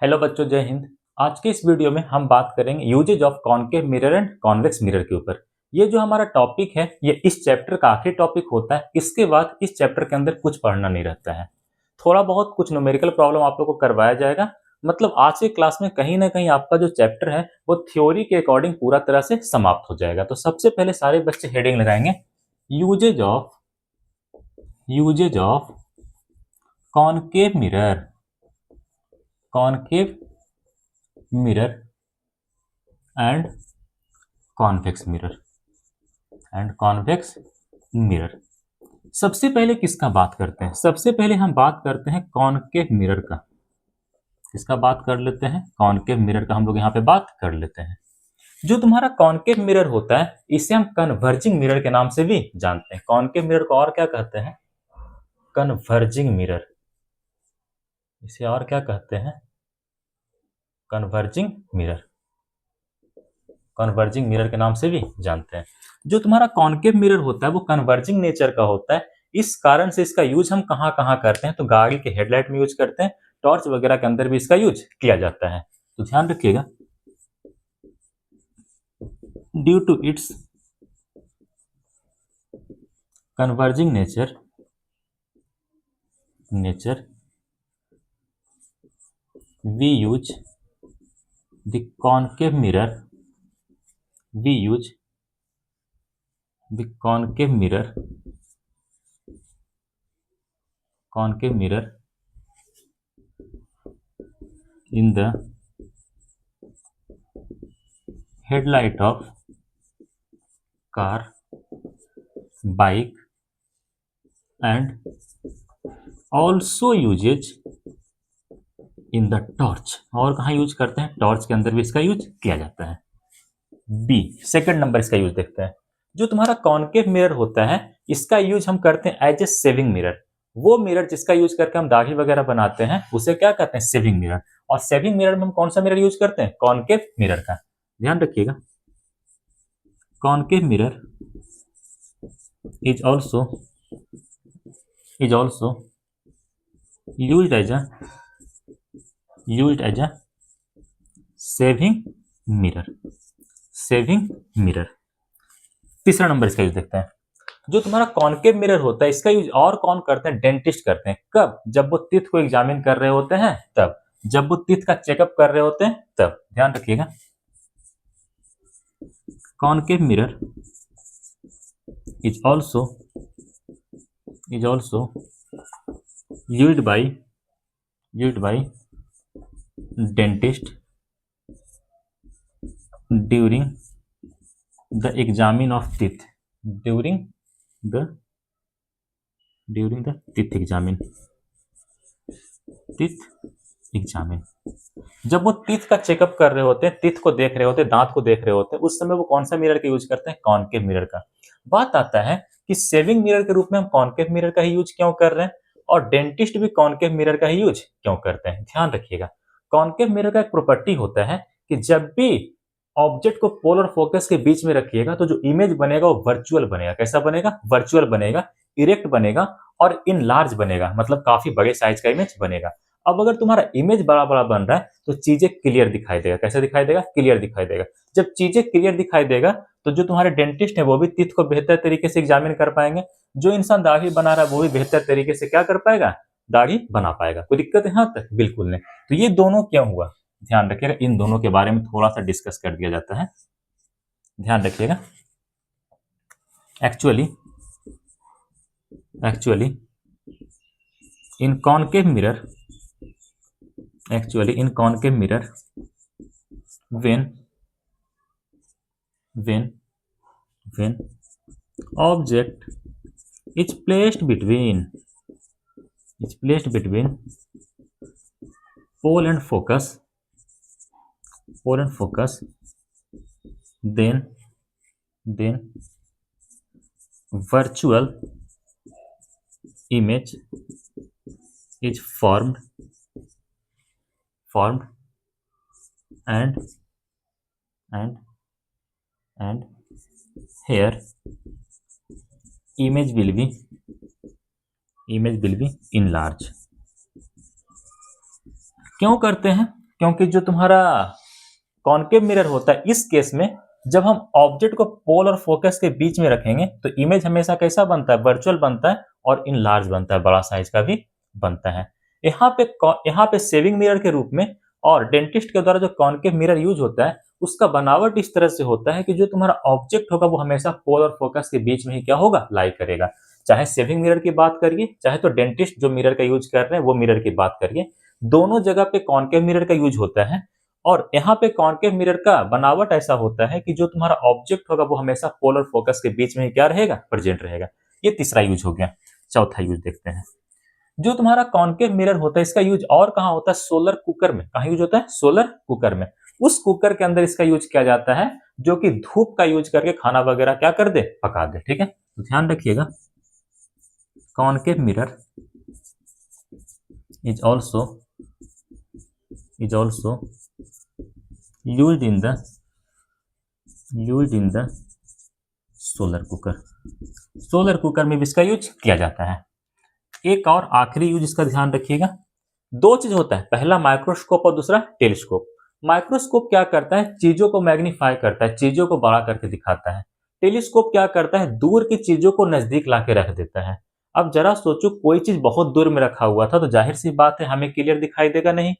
Hello बच्चों, जय हिंद। आज के इस वीडियो में हम बात करेंगे uses of concave mirror and convex mirror के ऊपर। ये जो हमारा टॉपिक है ये इस चैप्टर का आखिरी टॉपिक होता है। इसके बाद इस चैप्टर के अंदर कुछ पढ़ना नहीं रहता है। थोड़ा बहुत कुछ न्यूमेरिकल प्रॉब्लम आप लोग को करवाया जाएगा। मतलब आज के क्लास में कहीं ना कहीं आपका जो चैप्टर है वो थ्योरी के अकॉर्डिंग पूरा तरह से समाप्त हो जाएगा। तो सबसे पहले सारे बच्चे हेडिंग लगाएंगे uses of concave mirror and convex mirror. सबसे पहले किसका बात करते हैं? सबसे पहले हम बात करते हैं कॉनकेव मिरर का। किसका बात कर लेते हैं? कॉनकेव मिरर का हम लोग यहाँ पे बात कर लेते हैं। जो तुम्हारा कॉनकेव मिरर होता है इसे हम कन्वर्जिंग मिरर के नाम से भी जानते हैं। कॉनकेव मिरर को और क्या कहते हैं? Converging mirror. इसे और क्या कहते हैं? कन्वर्जिंग मिरर के नाम से भी जानते हैं। जो तुम्हारा कॉनकेव मिरर होता है वो कन्वर्जिंग नेचर का होता है। इस कारण से इसका यूज हम कहाँ कहाँ करते हैं? तो गाड़ी के हेडलाइट में यूज करते हैं, टॉर्च वगैरह के अंदर भी इसका यूज किया जाता है। तो ध्यान रखिएगा, due to its converging nature we use the concave mirror in the headlight of car, bike and also uses in the torch। और कहाँ यूज करते हैं? टॉर्च के अंदर भी इसका यूज किया जाता है। बी, सेकंड नंबर इसका यूज देखते हैं। जो तुम्हारा कॉनकेव मिरर होता है इसका यूज हम करते हैं एज ए सेविंग मिरर। वो मिरर जिसका यूज करके हम दाढ़ी वगैरह बनाते हैं उसे क्या कहते हैं? Saving mirror. और सेविंग मिरर में हम कौन सा मिरर यूज करते हैं? कॉनकेव मिरर का। ध्यान रखिएगा, concave mirror is also used as a saving mirror. तीसरा नंबर इसका यूज देखते हैं। जो तुम्हारा कॉनकेव मिरर होता है इसका यूज और कौन करते हैं? डेंटिस्ट करते हैं। कब? जब वो टीथ को एग्जामिन कर रहे होते हैं तब। जब वो टीथ का चेकअप कर रहे होते हैं तब। ध्यान रखिएगा, concave mirror is also used by dentist during the examine of teeth during the teeth examine। जब वो टीथ का चेकअप कर रहे होते हैं, टीथ को देख रहे होते हैं, दांत को देख रहे होते हैं, उस समय वो कौन सा मिरर का यूज करते हैं? कॉनकेव मिरर का। बात आता है कि सेविंग मिरर के रूप में हम कॉनकेव मिरर का ही यूज क्यों कर रहे हैं और डेंटिस्ट भी कॉनकेव मिरर का ही यूज क्यों करते हैं? ध्यान रखिएगा, कॉनकेव मिरर का एक प्रॉपर्टी होता है कि जब भी ऑब्जेक्ट को पोलर फोकस के बीच में रखिएगा तो जो इमेज बनेगा वो वर्चुअल बनेगा। कैसा बनेगा? वर्चुअल बनेगा, इरेक्ट बनेगा और इन लार्ज बनेगा, मतलब काफी बड़े साइज का इमेज बनेगा। अब अगर तुम्हारा इमेज बड़ा बड़ा बन रहा है तो चीजें क्लियर दिखाई देगा। कैसे दिखाई देगा? क्लियर दिखाई देगा। जब चीजें क्लियर दिखाई देगा तो जो तुम्हारे डेंटिस्ट है वो भी टीथ को बेहतर तरीके से एग्जामिन कर पाएंगे। जो इंसान दाढ़ी बना रहा है वो भी बेहतर तरीके से क्या कर पाएगा? दाढ़ी बना पाएगा। कोई दिक्कत है यहाँ तक? बिल्कुल नहीं। तो ये दोनों क्यों हुआ? ध्यान रखिएगा, इन दोनों के बारे में थोड़ा सा डिस्कस कर दिया जाता है। ध्यान रखिएगा, actually in concave mirror when object is placed between pole and focus, then virtual image is formed and here image will be enlarged। क्यों करते हैं? क्योंकि जो तुम्हारा कॉनकेव मिरर होता है, इस केस में जब हम ऑब्जेक्ट को पोल और फोकस के बीच में रखेंगे तो इमेज हमेशा कैसा बनता है, वर्चुअल बनता है और इन लार्ज बनता है, बड़ा साइज का भी बनता है। यहाँ पे सेविंग मिरर के रूप में और डेंटिस्ट के द्वारा जो कॉनकेव मिरर यूज होता है उसका बनावट इस तरह से होता है कि जो तुम्हारा ऑब्जेक्ट होगा वो हमेशा पोल और फोकस के बीच में ही क्या होगा, लाई करेगा। चाहे सेविंग मिरर की बात करिए, चाहे तो डेंटिस्ट जो मिरर का यूज कर रहे हैं वो मिरर की बात करिए, दोनों जगह पे कॉनकेव मिरर का यूज होता है। और यहाँ पे कॉनकेव मिरर का बनावट ऐसा होता है कि जो तुम्हारा ऑब्जेक्ट होगा वो हमेशा पोल और फोकस के बीच में ही क्या रहेगा, प्रेजेंट रहेगा। ये तीसरा यूज हो गया। चौथा यूज देखते हैं। जो तुम्हारा कॉनकेव मिरर होता है इसका यूज और कहाँ होता है, सोलर कुकर में। कहाँ यूज होता है, सोलर कुकर में। उस कुकर के अंदर इसका यूज किया जाता है जो कि धूप का यूज करके खाना वगैरह क्या कर दे, पका दे। ठीक है, तो ध्यान रखिएगा, concave mirror is also used in the solar cooker. Solar cooker में भी इसका यूज किया जाता है। एक और आखिरी यूज इसका ध्यान रखिएगा। दो चीज होता है, पहला माइक्रोस्कोप और दूसरा टेलीस्कोप। माइक्रोस्कोप क्या करता है, चीजों को मैग्नीफाई करता है, चीजों को बड़ा करके दिखाता है। टेलीस्कोप क्या करता है, दूर की चीजों को नजदीक लाके रख देता है। अब जरा सोचो, कोई चीज बहुत दूर में रखा हुआ था तो जाहिर सी बात है हमें क्लियर दिखाई देगा नहीं,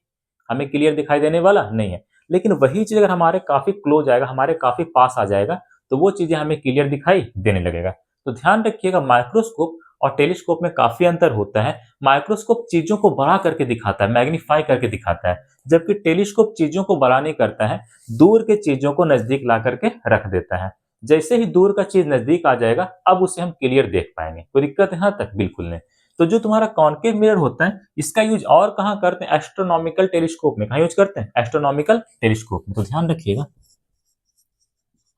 हमें क्लियर दिखाई देने वाला नहीं है। लेकिन वही चीज अगर हमारे काफी क्लोज आएगा, हमारे काफी पास आ जाएगा तो वो चीजें हमें क्लियर दिखाई देने लगेगा। तो ध्यान रखिएगा, माइक्रोस्कोप और टेलीस्कोप में काफी अंतर होता है। माइक्रोस्कोप चीजों को बड़ा करके दिखाता है, मैग्नीफाई करके दिखाता है, जबकि टेलीस्कोप चीजों को बड़ा नहीं करता है, दूर के चीजों को नजदीक ला करके रख देता है। जैसे ही दूर का चीज नजदीक आ जाएगा अब उसे हम क्लियर देख पाएंगे। कोई दिक्कत है यहाँ तक? बिल्कुल नहीं। तो जो तुम्हारा कॉनकेव मिरर होता है इसका यूज और कहाँ करते हैं, एस्ट्रोनॉमिकल टेलीस्कोप में। कहाँ यूज करते हैं, एस्ट्रोनॉमिकल टेलीस्कोप में। तो ध्यान रखिएगा,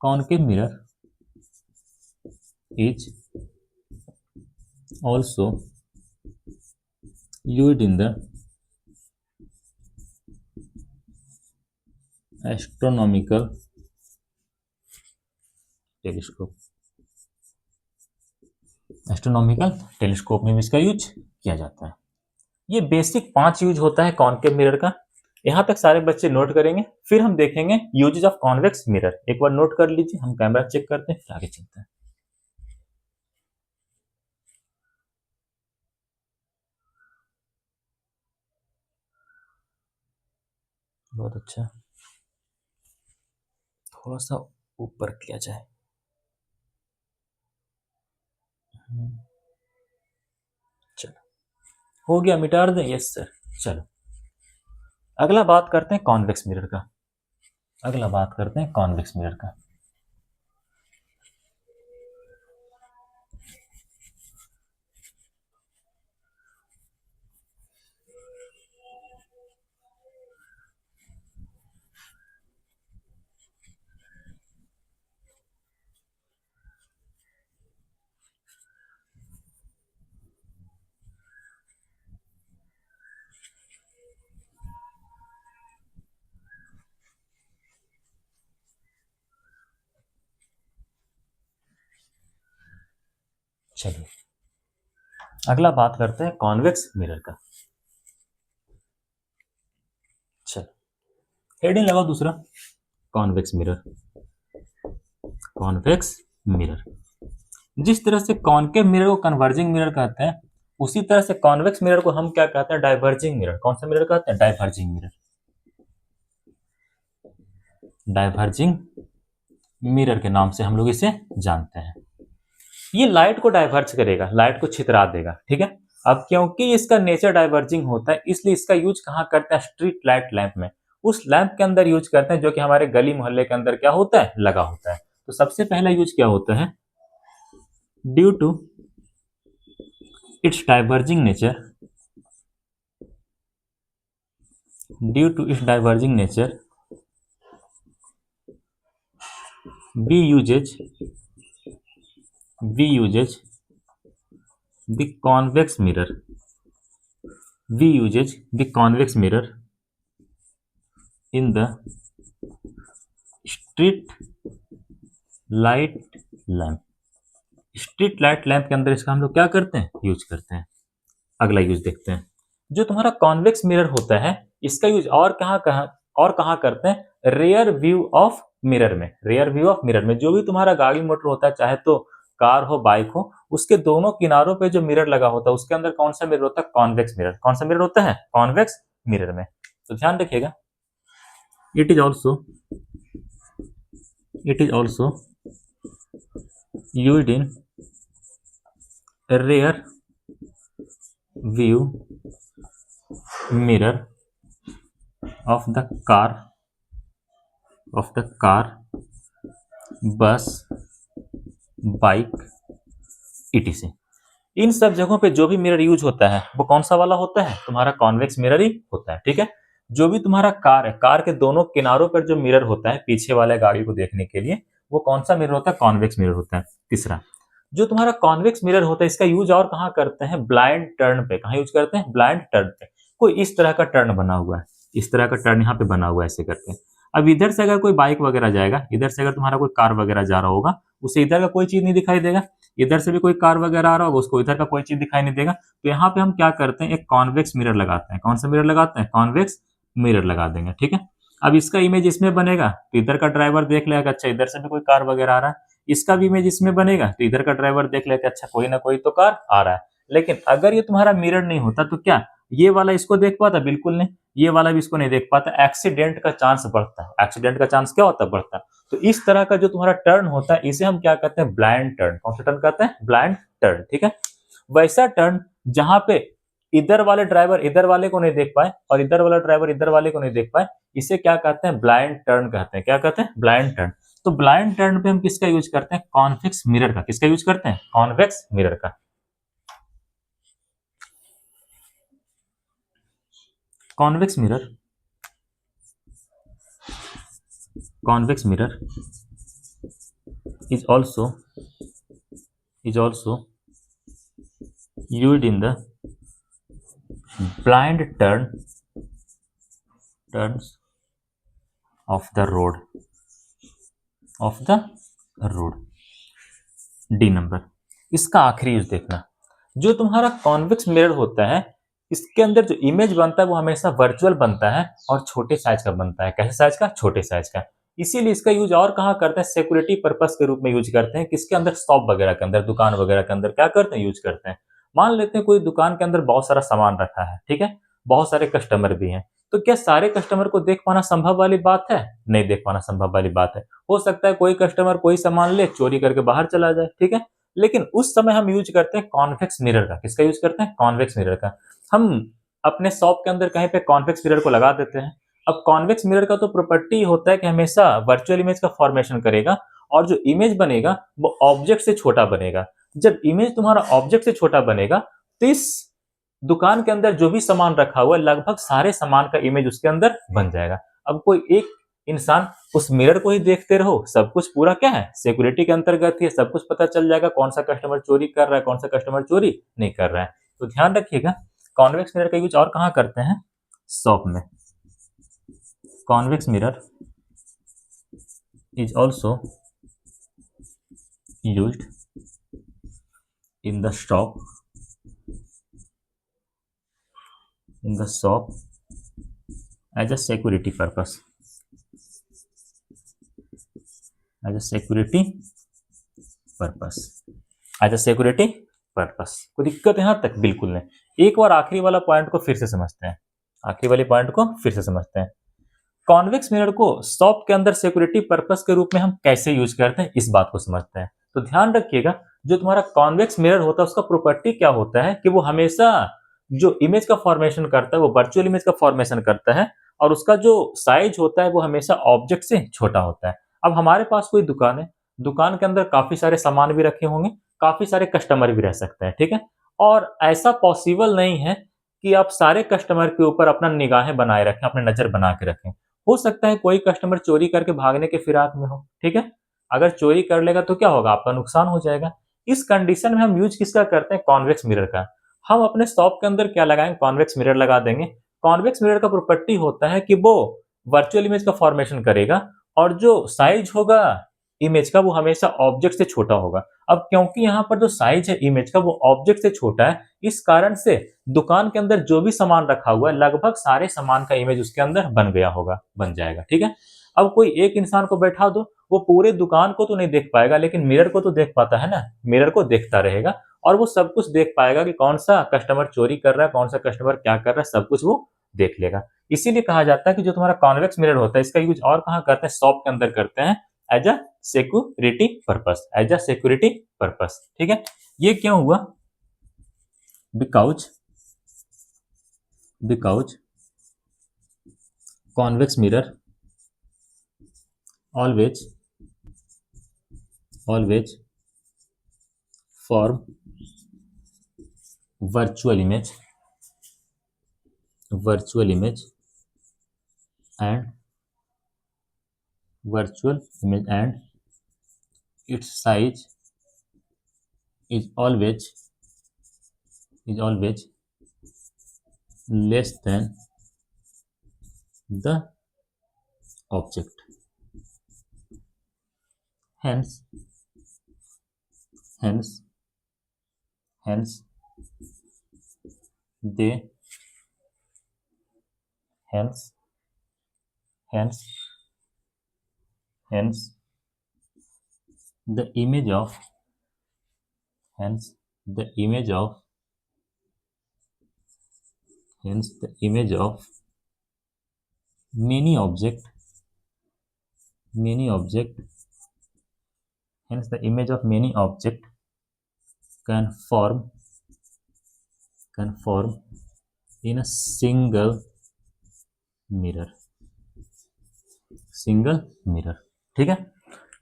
concave mirror is also used in the astronomical telescope. Astronomical telescope में भी इसका यूज किया जाता है। ये बेसिक 5 यूज होता है कॉनकेव मिरर का। यहां तक सारे बच्चे नोट करेंगे, फिर हम देखेंगे यूजेस ऑफ कॉन्वेक्स मिरर। एक बार नोट कर लीजिए, हम कैमरा चेक करते हैं फिर आगे चलते हैं। बहुत अच्छा, थोड़ा सा ऊपर किया जाए। चलो, हो गया, मिटा दें? Yes sir. चलो, अगला बात करते हैं कॉन्वेक्स मिरर का। अगला बात करते हैं कॉन्वेक्स मिरर का। चलिए, अगला बात करते हैं कॉन्वेक्स मिरर का। चलो, हेडिंग लगाओ दूसरा, कॉन्वेक्स मिरर। कॉन्वेक्स मिरर, जिस तरह से कॉनकेव मिरर को कन्वर्जिंग मिरर कहते हैं उसी तरह से कॉन्वेक्स मिरर को हम क्या कहते हैं, डाइवर्जिंग मिरर। कौन सा मिरर कहते हैं, डाइवर्जिंग मिरर। डाइवर्जिंग मिरर के नाम से हम लोग इसे जानते हैं। ये लाइट को डाइवर्ज करेगा, लाइट को छितरा देगा। ठीक है, अब क्योंकि इसका नेचर डाइवर्जिंग होता है इसलिए इसका यूज कहाँ करते हैं, स्ट्रीट लाइट लैंप में। उस लैंप के अंदर यूज करते हैं जो कि हमारे गली मोहल्ले के अंदर क्या होता है, लगा होता है। तो सबसे पहला यूज क्या होता है, due to its diverging nature, due to its diverging nature we uses the convex mirror, we uses the convex mirror in the street light lamp। Street light lamp के अंदर इसका हम लोग क्या करते हैं, यूज करते हैं। अगला यूज देखते हैं। जो तुम्हारा कॉन्वेक्स मिरर होता है इसका यूज और कहाँ करते हैं? रेयर व्यू ऑफ मिरर में। रेयर व्यू ऑफ मिरर में जो भी तुम्हारा गाड़ी मोटर होता है, चाहे तो कार हो बाइक हो, उसके दोनों किनारों पे जो मिरर लगा होता है उसके अंदर कौन सा मिरर होता है? Convex mirror. कौन सा मिरर होता है? कॉन्वेक्स मिरर में। तो ध्यान रखिएगा, it is also used in rear view mirror of the car, बस, बाइक, etc। इन सब जगहों पे जो भी मिरर यूज होता है वो कौन सा वाला होता है? तुम्हारा कॉन्वेक्स मिरर ही होता है। ठीक है, जो भी तुम्हारा कार है, कार के दोनों किनारों पर जो मिरर होता है पीछे वाले गाड़ी को देखने के लिए, वो कौन सा मिरर होता है? कॉन्वेक्स मिरर होता है। तीसरा, जो तुम्हारा कॉन्वेक्स मिरर होता है इसका यूज और कहाँ करते हैं? ब्लाइंड टर्न पे। कहाँ यूज करते हैं? ब्लाइंड टर्न पे। कोई इस तरह का टर्न बना हुआ है, इस तरह का टर्न यहाँ पे बना हुआ है, ऐसे करके। अब इधर से अगर कोई बाइक वगैरह जाएगा, इधर से अगर तुम्हारा कोई कार वगैरह जा रहा होगा, उसे इधर का कोई चीज नहीं दिखाई देगा। इधर से भी कोई कार वगैरह आ रहा होगा, उसको इधर का कोई चीज दिखाई नहीं देगा। तो यहाँ पे हम क्या करते हैं? एक कॉन्वेक्स मिरर लगाते हैं। कौन सा मिरर लगाते हैं? कॉन्वेक्स मिरर लगा देंगे। ठीक है, अब इसका इमेज इसमें बनेगा तो इधर का ड्राइवर देख लेगा, अच्छा इधर से भी कोई कार वगैरह आ रहा है। इसका भी इमेज इसमें बनेगा तो इधर का ड्राइवर देख लेगा, अच्छा कोई ना कोई तो कार आ रहा है। लेकिन अगर ये तुम्हारा मिरर नहीं होता तो क्या ये वाला इसको देख पाता? बिल्कुल नहीं, ये वाला भी इसको नहीं देख पाता। एक्सीडेंट का चांस बढ़ता है। एक्सीडेंट का चांस क्या होता है? बढ़ता है। तो इस तरह का जो तुम्हारा टर्न होता है इसे हम क्या कहते हैं? Blind turn. कौन सा टर्न कहते हैं? Blind turn. ठीक है, वैसा टर्न जहां पे इधर वाले ड्राइवर इधर वाले को नहीं देख पाए और इधर वाला ड्राइवर इधर वाले को नहीं देख पाए, इसे क्या कहते हैं? ब्लाइंड टर्न कहते हैं। क्या कहते हैं? Blind turn. तो ब्लाइंड टर्न पे हम किसका यूज करते हैं? कॉन्वेक्स मिरर का। किसका यूज करते हैं? कॉन्वेक्स मिरर का। Convex mirror is also used in the blind turns of the road D number. इसका आखिरी यूज देखना, जो तुम्हारा कॉन्वेक्स मिरर होता है इसके अंदर जो इमेज बनता है वो हमेशा वर्चुअल बनता है और छोटे साइज का बनता है। कैसे साइज का? छोटे साइज का। इसीलिए इसका यूज और कहाँ करते हैं? सिक्योरिटी पर्पस के रूप में यूज करते हैं। किसके अंदर? शॉप वगैरह के अंदर, दुकान वगैरह के अंदर क्या करते हैं? यूज करते हैं। मान लेते हैं कोई दुकान के अंदर बहुत सारा सामान रखा है, ठीक है, बहुत सारे कस्टमर भी हैं, तो क्या सारे कस्टमर को देख पाना संभव वाली बात है? नहीं देख पाना संभव वाली बात है। हो सकता है कोई कस्टमर कोई सामान ले चोरी करके बाहर चला जाए, ठीक है, लेकिन उस समय हम यूज करते हैं कॉन्वेक्स मिरर का। किसका यूज करते हैं? कॉन्वेक्स मिरर का। हम अपने शॉप के अंदर कहीं पे कॉन्वेक्स मिरर को लगा देते हैं। अब कॉन्वेक्स मिरर का तो प्रॉपर्टी होता है कि हमेशा वर्चुअल इमेज का फॉर्मेशन करेगा और जो इमेज बनेगा वो ऑब्जेक्ट से छोटा बनेगा। जब इमेज तुम्हारा ऑब्जेक्ट से छोटा बनेगा तो इस दुकान के अंदर जो भी सामान रखा हुआ है लगभग सारे सामान का इमेज उसके अंदर बन जाएगा। अब कोई एक इंसान उस मिरर को ही देखते रहो, सब कुछ पूरा क्या है? सिक्योरिटी के अंतर्गत ही, सब कुछ पता चल जाएगा कौन सा कस्टमर चोरी कर रहा है, कौन सा कस्टमर चोरी नहीं कर रहा है। तो ध्यान रखिएगा, कॉन्वेक्स मिरर का यूज और कहाँ करते हैं? शॉप में। Convex mirror is also used in the shop as a security purpose, कोई दिक्कत यहां तक? बिल्कुल नहीं। एक बार आखिरी वाला पॉइंट को फिर से समझते हैं, कॉन्वेक्स मिरर को शॉप के अंदर सिक्योरिटी पर्पस के रूप में हम कैसे यूज करते हैं इस बात को समझते हैं। तो ध्यान रखिएगा, जो तुम्हारा कॉन्वेक्स मिरर होता है उसका प्रॉपर्टी क्या होता है कि वो हमेशा जो इमेज का फॉर्मेशन करता है वो वर्चुअल इमेज का फॉर्मेशन करता है और उसका जो साइज होता है वो हमेशा ऑब्जेक्ट से छोटा होता है। अब हमारे पास कोई दुकान है, दुकान के अंदर काफी सारे सामान भी रखे होंगे, काफी सारे कस्टमर भी रह सकते हैं, ठीक है, और ऐसा पॉसिबल नहीं है कि आप सारे कस्टमर के ऊपर अपना निगाहें बनाए रखें, अपने नजर बना के रखें। हो सकता है कोई कस्टमर चोरी करके भागने के फिराक में हो, ठीक है, अगर चोरी कर लेगा तो क्या होगा? आपका नुकसान हो जाएगा। इस कंडीशन में हम यूज किसका करते हैं? कॉन्वेक्स मिरर का। हम अपने शॉप के अंदर क्या लगाएंगे? कॉन्वेक्स मिरर लगा देंगे। कॉन्वेक्स मिरर का प्रॉपर्टी होता है कि वो वर्चुअल इमेज का फॉर्मेशन करेगा और जो साइज होगा इमेज का वो हमेशा ऑब्जेक्ट से छोटा होगा। अब क्योंकि यहाँ पर जो साइज है इमेज का वो ऑब्जेक्ट से छोटा है, इस कारण से दुकान के अंदर जो भी सामान रखा हुआ है लगभग सारे सामान का इमेज उसके अंदर बन जाएगा। ठीक है। अब कोई एक इंसान को बैठा दो, वो पूरे दुकान को तो नहीं देख पाएगा लेकिन मिरर को तो देख पाता है ना, मिरर को देखता रहेगा और वो सब कुछ देख पाएगा कि कौन सा कस्टमर चोरी कर रहा है, कौन सा कस्टमर क्या कर रहा है, सब कुछ वो देख लेगा। इसीलिए कहा जाता है कि जो तुम्हारा कॉन्वेक्स मिरर होता है इसका यूज और कहाँ करते हैं, शॉप के अंदर करते हैं, as a security purpose, as a security purpose. ठीक है। ये क्यों हुआ? Because because convex mirror always always form virtual image virtual image and virtual image and its size is always less than the object. Hence hence hence they hence hence hence the image of hence the image of hence the image of many object many object hence the image of many object can form in a mirror single mirror. ठीक है।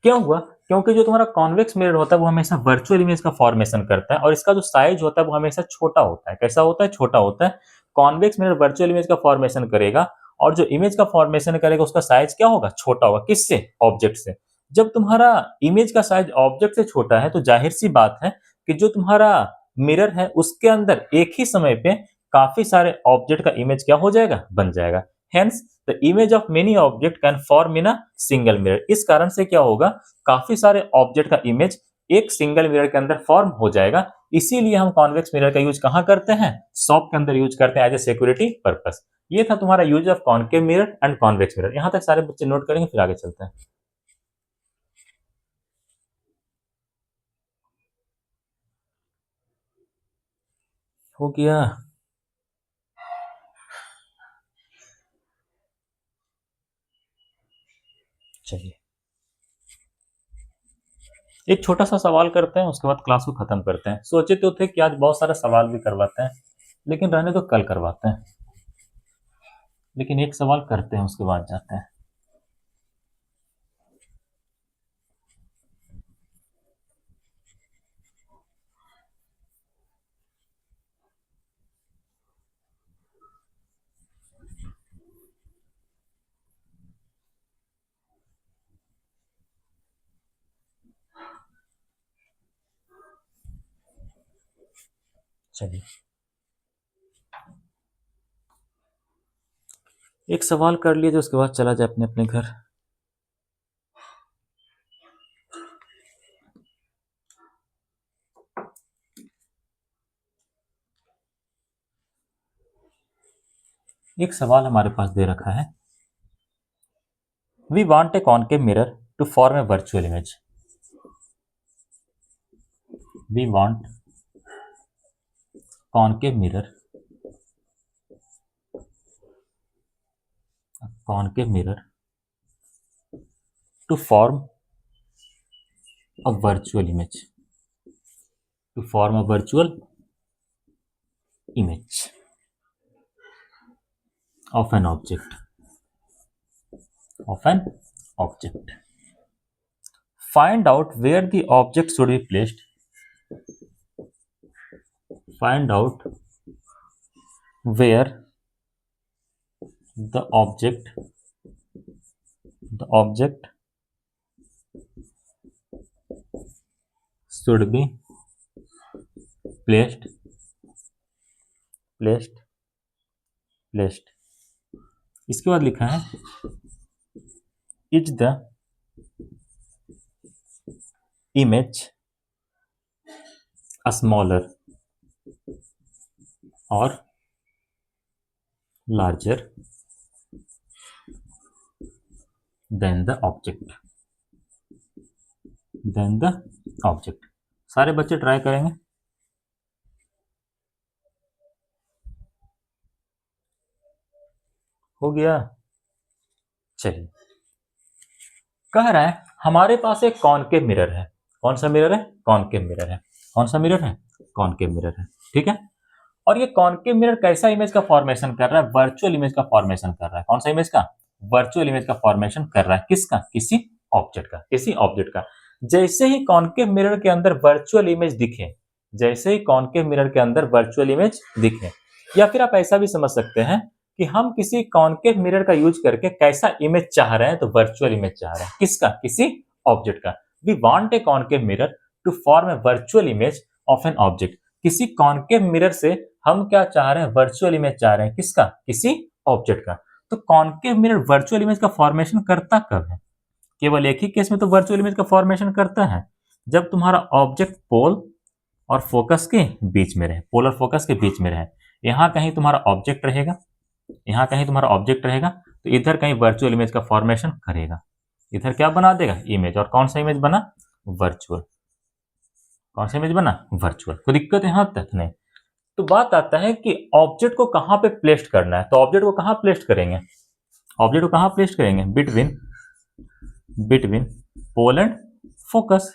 क्यों हुआ? क्योंकि जो तुम्हारा convex mirror होता है वो हमेशा वर्चुअल इमेज का फॉर्मेशन करता है और इसका जो साइज होता है वो हमेशा छोटा होता है। कैसा होता है? छोटा होता है। कॉन्वेक्स मिरर वर्चुअल इमेज का फॉर्मेशन करेगा और जो इमेज का फॉर्मेशन करेगा उसका साइज क्या होगा? छोटा होगा। किससे? ऑब्जेक्ट से। जब तुम्हारा इमेज का साइज ऑब्जेक्ट से छोटा है तो जाहिर सी बात है कि जो तुम्हारा मिरर है उसके अंदर एक ही समय पे काफी सारे ऑब्जेक्ट का इमेज क्या हो जाएगा? बन जाएगा। Hence the image of many object can form in a single mirror. इस कारण से क्या होगा? काफी सारे ऑब्जेक्ट का इमेज एक सिंगल मिरर के अंदर फॉर्म हो जाएगा। इसीलिए हम कॉन्वेक्स मिरर का यूज कहां करते हैं? शॉप के अंदर यूज करते हैं एज ए सिक्योरिटी पर्पस। ये था तुम्हारा use of concave mirror and convex mirror. यहां तक सारे बच्चे नोट करेंगे, फिर आगे चलते हैं। हो गया। चलिए एक छोटा सा सवाल करते हैं, उसके बाद क्लास को खत्म करते हैं। सोचे तो थे कि आज बहुत सारा सवाल भी करवाते हैं, लेकिन रहने तो कल करवाते हैं। लेकिन एक सवाल करते हैं उसके बाद जाते हैं। चलिए एक सवाल कर लिए तो उसके बाद चला जाए अपने अपने घर। एक सवाल हमारे पास दे रखा है, we want a concave mirror to form a virtual image. We want concave mirror to form a virtual image of an object. Find out where the object should be placed. Find out where the object should be placed. इसके बाद लिखा है is the image smaller और larger than the object. सारे बच्चे try करेंगे। हो गया। चलिए, कह रहा है हमारे पास एक कॉनकेव मिरर है। कौन सा मिरर है? कॉनकेव मिरर है। कौन सा मिरर है? कॉनकेव मिरर है। ठीक है। और ये कॉनकेव मिरर कैसा इमेज का फॉर्मेशन कर रहा है? वर्चुअल इमेज का फॉर्मेशन कर रहा है। कौन सा इमेज का? वर्चुअल इमेज का फॉर्मेशन कर रहा है। किसका? किसी ऑब्जेक्ट का। किसी ऑब्जेक्ट का। जैसे ही कॉनकेव मिरर के अंदर वर्चुअल इमेज दिखे, जैसे ही कॉनकेव मिरर के अंदर वर्चुअल इमेज दिखे, या फिर आप ऐसा भी समझ सकते हैं कि हम किसी कॉनकेव मिरर का यूज करके कैसा इमेज चाह रहे हैं, तो वर्चुअल इमेज चाह रहे हैं। किसका? किसी ऑब्जेक्ट का। We want a concave mirror to form a virtual image of an object. किसी कॉनकेव मिरर से हम क्या चाह रहे हैं? वर्चुअल इमेज चाह रहे हैं। किसका? किसी ऑब्जेक्ट का। तो कॉनकेव मिरर वर्चुअल इमेज का फॉर्मेशन करता कब है? केवल एक ही केस में तो वर्चुअल इमेज का फॉर्मेशन करता है, जब तुम्हारा ऑब्जेक्ट पोल और फोकस के बीच में रहे। पोल और फोकस के बीच में रहे। यहां कहीं तुम्हारा ऑब्जेक्ट रहेगा, यहां कहीं तुम्हारा ऑब्जेक्ट रहेगा, तो इधर कहीं वर्चुअल इमेज का फॉर्मेशन करेगा। इधर क्या बना देगा? इमेज। और कौन सा इमेज बना? वर्चुअल। कौन सा इमेज बना? वर्चुअल। कोई दिक्कत यहां तक नहीं। तो बात आता है कि ऑब्जेक्ट को कहां पे प्लेस्ड करना है। तो ऑब्जेक्ट को कहां प्लेस्ड करेंगे? ऑब्जेक्ट को कहां प्लेस्ड करेंगे? Between pole and focus.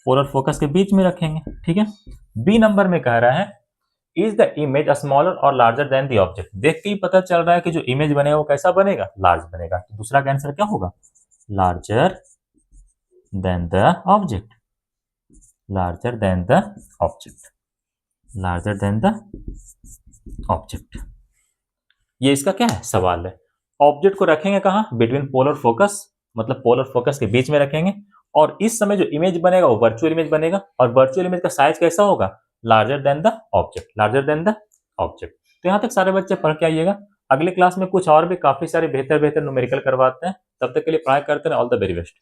Pole और फोकस के बीच में रखेंगे। ठीक है। बी नंबर में कह रहा है इज द इमेज स्मॉलर और लार्जर देन द ऑब्जेक्ट। देख के ही पता चल रहा है कि जो इमेज बनेगा वो कैसा बनेगा? लार्ज बनेगा। तो दूसरा का आंसर क्या होगा? Larger than the object. Larger than the object. Larger than the object. ये इसका क्या है? सवाल है। ऑब्जेक्ट को रखेंगे कहां? बिटवीन पोल और फोकस, मतलब पोल और फोकस के बीच में रखेंगे। और इस समय जो इमेज बनेगा वो वर्चुअल इमेज बनेगा। और वर्चुअल इमेज का साइज कैसा होगा? Larger than the object. Larger than the object. तो यहां तक सारे बच्चे पढ़ के आइएगा। अगले क्लास में कुछ और भी काफी सारे बेहतर बेहतर न्यूमेरिकल करवाते हैं। तब तक के लिए पढ़ाई करते हैं। All the very best.